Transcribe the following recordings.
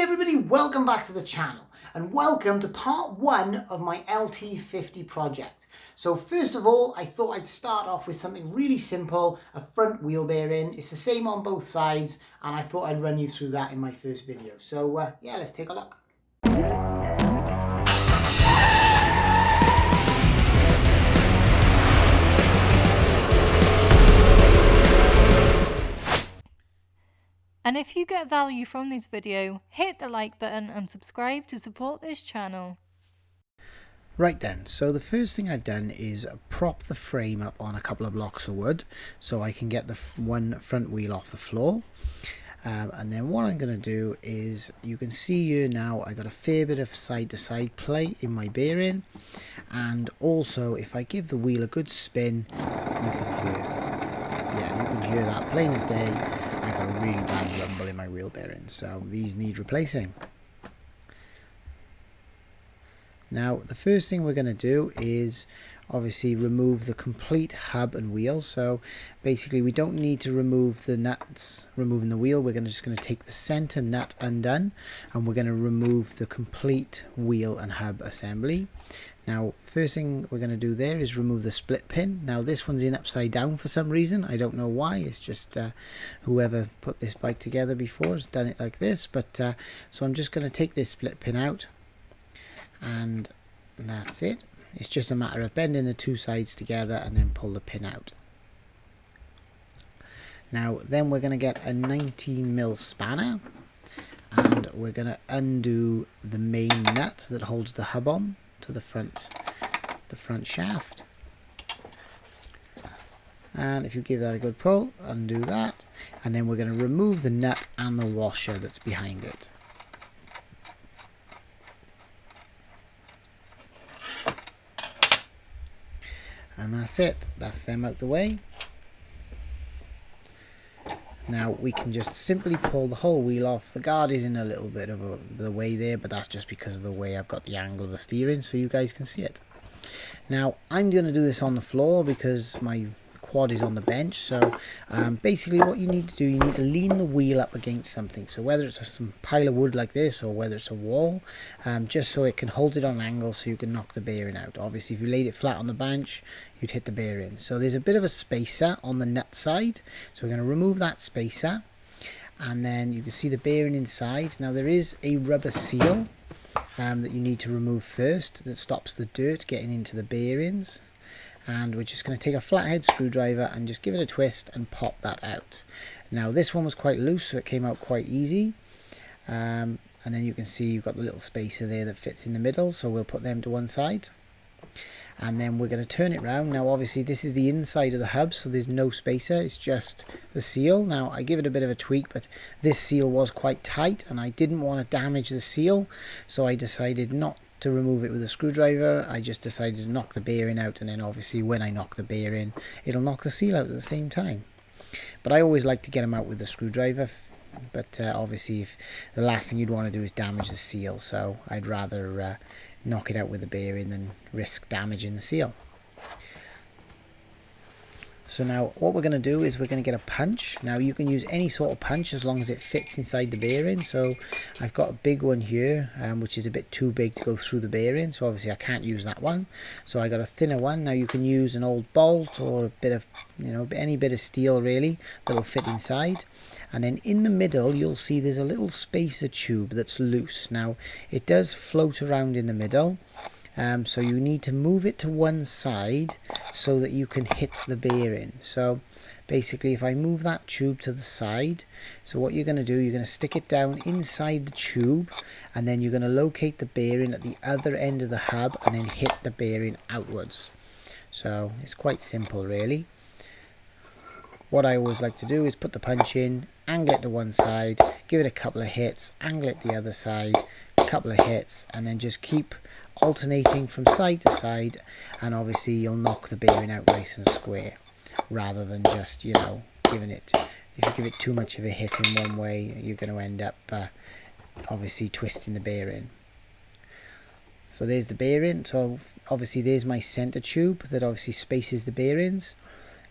everybody, welcome back to the channel and welcome to part 1 of my LT50 project. So first of all, I thought I'd start off with something really simple, a front wheel bearing. It's the same on both sides and I thought I'd run you through that in my first video. So yeah, let's take a look. And if you get value from this video, hit the like button and subscribe to support this channel. Right then, so the first thing I've done is prop the frame up on a couple of blocks of wood so I can get the one front wheel off the floor. And then what I'm going to do is, you can see here now I got a fair bit of side to side play in my bearing, and also if I give the wheel a good spin, you can hear that plain as day. I got a really bad rumble in my wheel bearings, so these need replacing. Now the first thing we're going to do is obviously remove the complete hub and wheel. So basically we don't need to remove the nuts removing the wheel. We're just going to take the center nut undone and we're going to remove the complete wheel and hub assembly. Now first thing we're going to do there is remove the split pin. Now this one's in upside down for some reason. I don't know why. It's just whoever put this bike together before has done it like this. But so I'm just going to take this split pin out, and that's it. It's just a matter of bending the two sides together and then pull the pin out. Now then we're going to get a 19mm spanner and we're going to undo the main nut that holds the hub on to the front shaft. And if you give that a good pull, undo that, and then we're going to remove the nut and the washer that's behind it. And that's it, that's them out the way. Now we can just simply pull the whole wheel off. The guard is in a little bit of the way there, but that's just because of the way I've got the angle of the steering, so you guys can see it. Now I'm going to do this on the floor because my quad is on the bench. So basically what you need to do, you need to lean the wheel up against something. So whether it's some pile of wood like this or whether it's a wall, just so it can hold it on an angle so you can knock the bearing out. Obviously if you laid it flat on the bench, you'd hit the bearing. So there's a bit of a spacer on the nut side, so we're going to remove that spacer, and then you can see the bearing inside. Now there is a rubber seal that you need to remove first that stops the dirt getting into the bearings, and we're just going to take a flathead screwdriver and just give it a twist and pop that out. Now this one was quite loose, so it came out quite easy, and then you can see you've got the little spacer there that fits in the middle, so we'll put them to one side. And then we're going to turn it round. Now obviously this is the inside of the hub, so there's no spacer, it's just the seal. Now I give it a bit of a tweak, but this seal was quite tight and I didn't want to damage the seal, so I decided not to remove it with a screwdriver. I just decided to knock the bearing out, and then obviously when I knock the bearing, it'll knock the seal out at the same time. But I always like to get them out with the screwdriver, but obviously if the last thing you'd want to do is damage the seal, so I'd rather knock it out with the bearing than risk damaging the seal. So now what we're going to do is we're going to get a punch. Now you can use any sort of punch as long as it fits inside the bearing. So I've got a big one here, which is a bit too big to go through the bearing, so obviously I can't use that one. So I got a thinner one. Now you can use an old bolt or a bit of, any bit of steel really that'll fit inside. And then in the middle you'll see there's a little spacer tube that's loose. Now it does float around in the middle, so you need to move it to one side so that you can hit the bearing. So basically if I move that tube to the side, so what you're going to do, you're going to stick it down inside the tube, and then you're going to locate the bearing at the other end of the hub and then hit the bearing outwards. So it's quite simple really. What I always like to do is put the punch in, angle it to one side, give it a couple of hits, angle it the other side, a couple of hits, and then just keep alternating from side to side, and obviously you'll knock the bearing out nice and square, rather than just giving it, if you give it too much of a hit in one way, you're going to end up obviously twisting the bearing. So there's the bearing. So obviously there's my center tube that obviously spaces the bearings.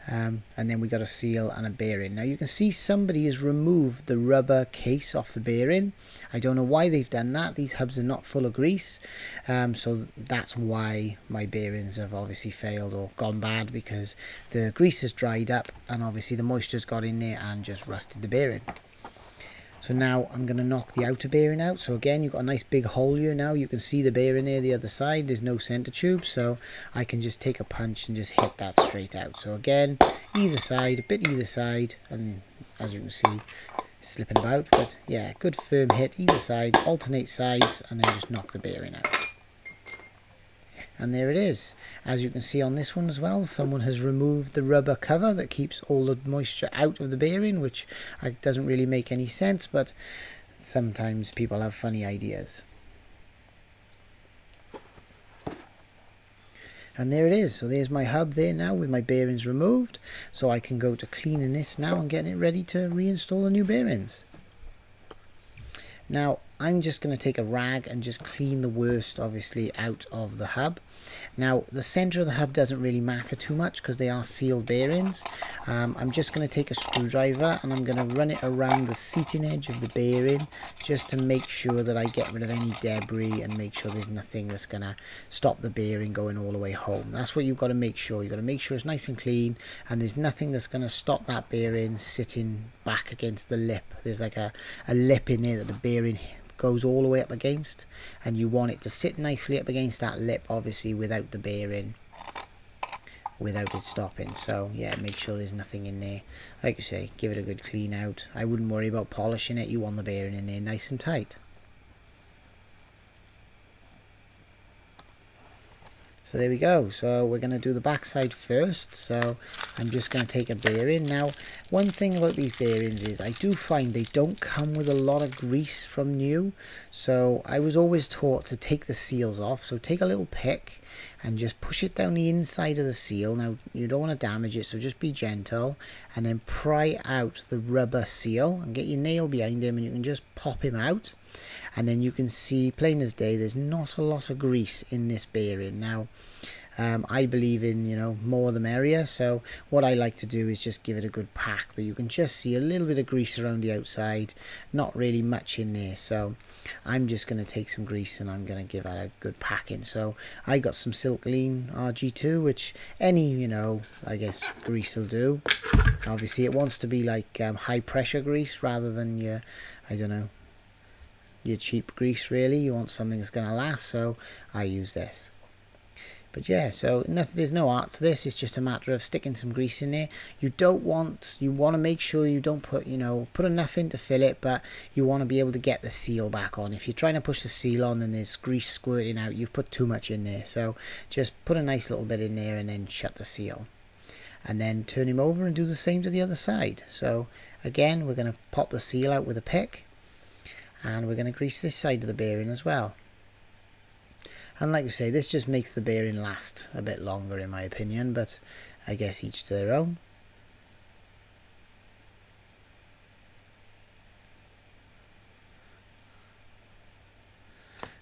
and then we got a seal and a bearing. Now you can see somebody has removed the rubber case off the bearing. I don't know why they've done that. These hubs are not full of grease, so that's why my bearings have obviously failed or gone bad, because the grease has dried up and obviously the moisture's got in there and just rusted the bearing. So now I'm going to knock the outer bearing out. So again, you've got a nice big hole here now. You can see the bearing there the other side. There's no center tube, so I can just take a punch and just hit that straight out. So again, either side, a bit either side, and as you can see, it's slipping about. But yeah, good firm hit either side, alternate sides, and then just knock the bearing out. And there it is. As you can see on this one as well, someone has removed the rubber cover that keeps all the moisture out of the bearing, which doesn't really make any sense, but sometimes people have funny ideas. And there it is. So there's my hub there now with my bearings removed. So I can go to cleaning this now and getting it ready to reinstall the new bearings. Now I'm just going to take a rag and just clean the worst obviously out of the hub. Now the center of the hub doesn't really matter too much because they are sealed bearings. I'm just going to take a screwdriver and I'm going to run it around the seating edge of the bearing just to make sure that I get rid of any debris and make sure there's nothing that's going to stop the bearing going all the way home. That's what you've got to make sure. You've got to make sure it's nice and clean and there's nothing that's going to stop that bearing sitting back against the lip. There's like a lip in there that the bearing goes all the way up against, and you want it to sit nicely up against that lip, obviously without the bearing, without it stopping. So yeah, make sure there's nothing in there. Like I say, give it a good clean out. I wouldn't worry about polishing it. You want the bearing in there nice and tight. So there we go. So we're going to do the back side first. So I'm just going to take a bearing. Now, one thing about these bearings is I do find they don't come with a lot of grease from new. So I was always taught to take the seals off. So take a little pick and just push it down the inside of the seal. Now, you don't want to damage it, so just be gentle. And then pry out the rubber seal and get your nail behind him and you can just pop him out. And then you can see, plain as day, there's not a lot of grease in this bearing. Now, I believe in, more the merrier. So what I like to do is just give it a good pack. But you can just see a little bit of grease around the outside. Not really much in there. So I'm just going to take some grease and I'm going to give that a good packing. So I got some Silkleen RG2, which any, I guess grease will do. Obviously, it wants to be like high pressure grease rather than your, your cheap grease. Really, you want something that's going to last, so I use this. But yeah, so there's no art to this. It's just a matter of sticking some grease in there. You want to make sure you don't put enough in to fill it, but you want to be able to get the seal back on. If you're trying to push the seal on and there's grease squirting out, you've put too much in there. So just put a nice little bit in there and then shut the seal. And then turn him over and do the same to the other side. So again, we're going to pop the seal out with a pick. And we're going to grease this side of the bearing as well. And like I say, this just makes the bearing last a bit longer in my opinion, but I guess each to their own.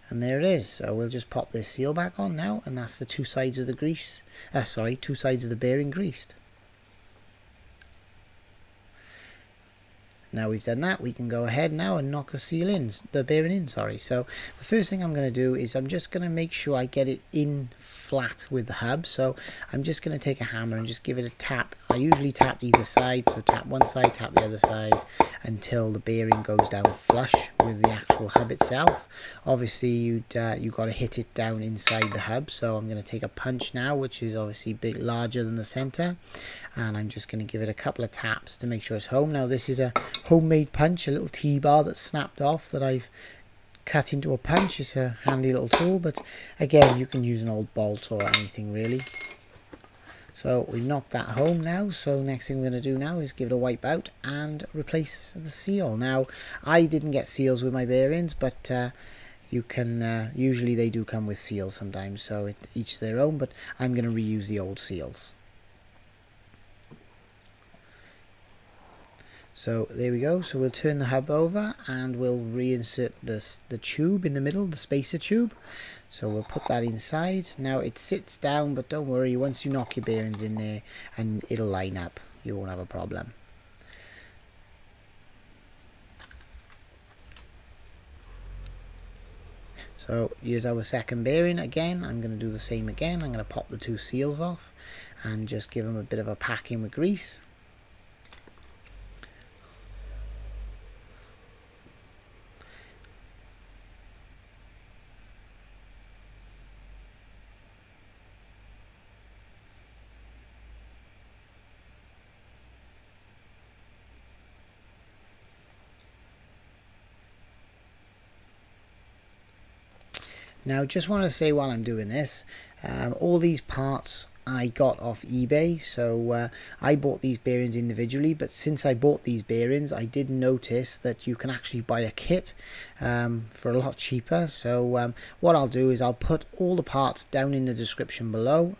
And there it is. So we'll just pop this seal back on now, and that's the two sides of the two sides of the bearing greased. Now we've done that, we can go ahead now and knock the bearing in. So the first thing I'm going to do is I'm just going to make sure I get it in flat with the hub. So I'm just going to take a hammer and just give it a tap. I usually tap either side, so tap one side, tap the other side until the bearing goes down flush with the actual hub itself. Obviously you've got to hit it down inside the hub. So I'm going to take a punch now, which is obviously larger than the center, and I'm just going to give it a couple of taps to make sure it's home. Now this is a homemade punch, a little T-bar that's snapped off that I've cut into a punch. It's a handy little tool, but again you can use an old bolt or anything really. So we knocked that home now. So next thing we're going to do now is give it a wipe out and replace the seal. Now I didn't get seals with my bearings, but you can usually they do come with seals sometimes, so each their own, but I'm going to reuse the old seals. So there we go. So we'll turn the hub over and we'll reinsert the tube in the middle, the spacer tube. So we'll put that inside. Now it sits down, but don't worry, once you knock your bearings in there and it'll line up, you won't have a problem. So here's our second bearing again. I'm going to do the same again. I'm going to pop the two seals off and just give them a bit of a packing with grease. Now just want to say while I'm doing this, all these parts I got off eBay, so I bought these bearings individually, but since I bought these bearings I did notice that you can actually buy a kit for a lot cheaper. So what I'll do is I'll put all the parts down in the description below,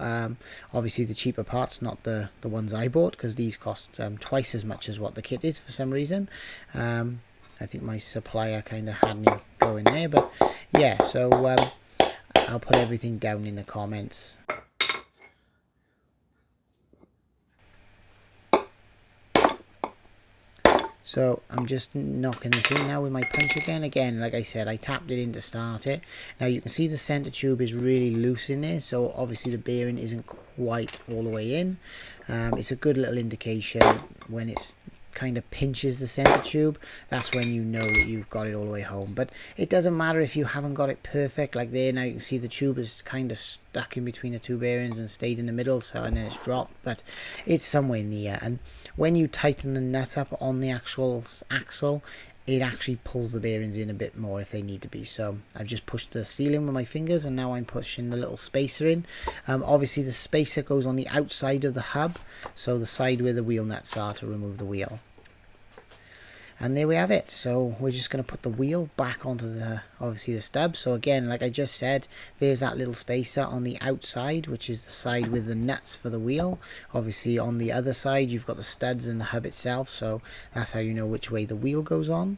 obviously the cheaper parts, not the ones I bought, because these cost twice as much as what the kit is for some reason. I think my supplier kind of had me going there, but yeah, so I'll put everything down in the comments. So I'm just knocking this in now with my punch again. Again, like I said, I tapped it in to start it. Now you can see the center tube is really loose in there, so obviously the bearing isn't quite all the way in. It's a good little indication when it's kind of pinches the center tube. That's when you know that you've got it all the way home. But it doesn't matter if you haven't got it perfect. Like there, now you can see the tube is kind of stuck in between the two bearings and stayed in the middle, so, and then it's dropped, but it's somewhere near. And when you tighten the nut up on the actual axle, it actually pulls the bearings in a bit more if they need to be. So I've just pushed the seal in with my fingers, and now I'm pushing the little spacer in. Obviously the spacer goes on the outside of the hub, so the side where the wheel nuts are to remove the wheel. And there we have it. So we're just going to put the wheel back onto the, obviously, the stub. So again, like I just said, there's that little spacer on the outside, which is the side with the nuts for the wheel. Obviously on the other side you've got the studs and the hub itself, so that's how you know which way the wheel goes on.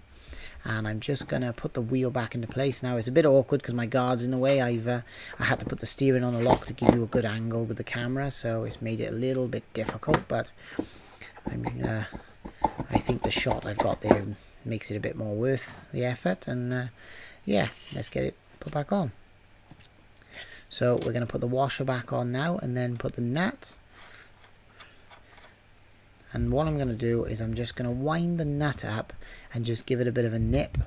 And I'm just going to put the wheel back into place. Now it's a bit awkward because my guard's in the way. I had to put the steering on a lock to give you a good angle with the camera, so it's made it a little bit difficult, but I think the shot I've got there makes it a bit more worth the effort. And yeah, let's get it put back on. So we're going to put the washer back on now and then put the nut. And what I'm going to do is I'm just going to wind the nut up and just give it a bit of a nip.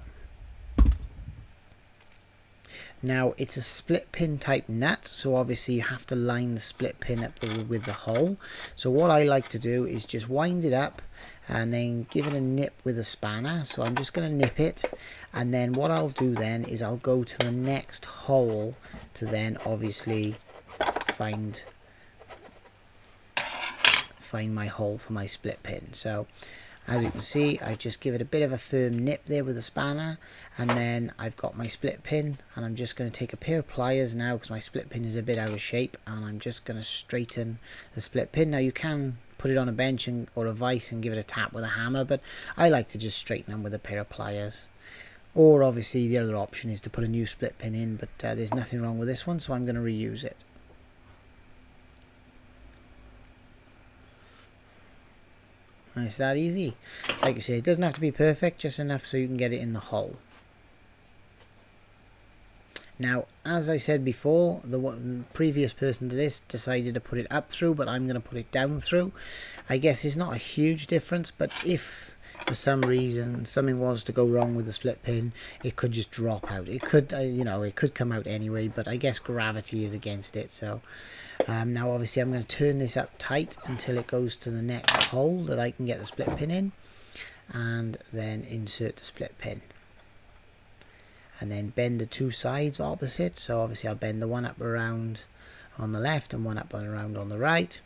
Now it's a split pin type nut, so obviously you have to line the split pin up with the hole. So what I like to do is just wind it up and then give it a nip with a spanner. So I'm just going to nip it, and then what I'll do then is I'll go to the next hole to then obviously find my hole for my split pin. So as you can see, I just give it a bit of a firm nip there with a spanner, and then I've got my split pin, and I'm just going to take a pair of pliers now because my split pin is a bit out of shape, and I'm just going to straighten the split pin. Now you can put it on a bench or a vise and give it a tap with a hammer, but I like to just straighten them with a pair of pliers. Or obviously the other option is to put a new split pin in, but there's nothing wrong with this one, so I'm going to reuse it. And it's that easy. Like you say, it doesn't have to be perfect, just enough so you can get it in the hole. Now, as I said before, the previous person to this decided to put it up through, but I'm going to put it down through. I guess it's not a huge difference, but if for some reason something was to go wrong with the split pin, it could just drop out. It could, you know, it could come out anyway, but I guess gravity is against it. So now obviously I'm going to turn this up tight until it goes to the next hole that I can get the split pin in, and then insert the split pin. And then bend the two sides opposite. So obviously I'll bend the one up around on the left and one up and around on the right.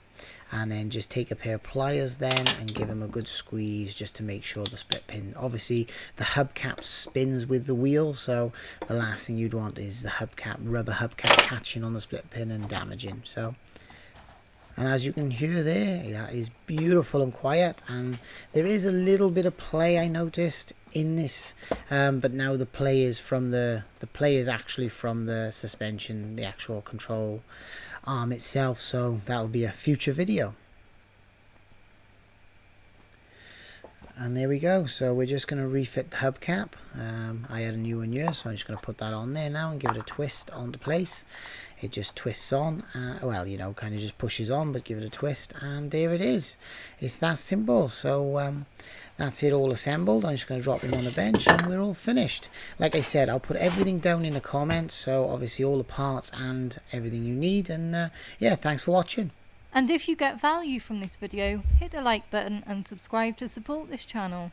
And then just take a pair of pliers then and give them a good squeeze just to make sure the split pin. Obviously the hubcap spins with the wheel, so the last thing you'd want is the hubcap, rubber hubcap catching on the split pin and damaging. So And as you can hear there, that is beautiful and quiet, and there is a little bit of play I noticed in this, but now the play is actually from the suspension, the actual control arm itself, so that'll be a future video. And there we go. So we're just going to refit the hubcap. I had a new one here, so I'm just going to put that on there now and give it a twist onto place. It just twists on, well, you know, kind of just pushes on, but give it a twist, and there it is. It's that simple. So that's it, all assembled. I'm just going to drop him on the bench and we're all finished. Like I said, I'll put everything down in the comments, so obviously all the parts and everything you need. And yeah, thanks for watching. And if you get value from this video, hit the like button and subscribe to support this channel.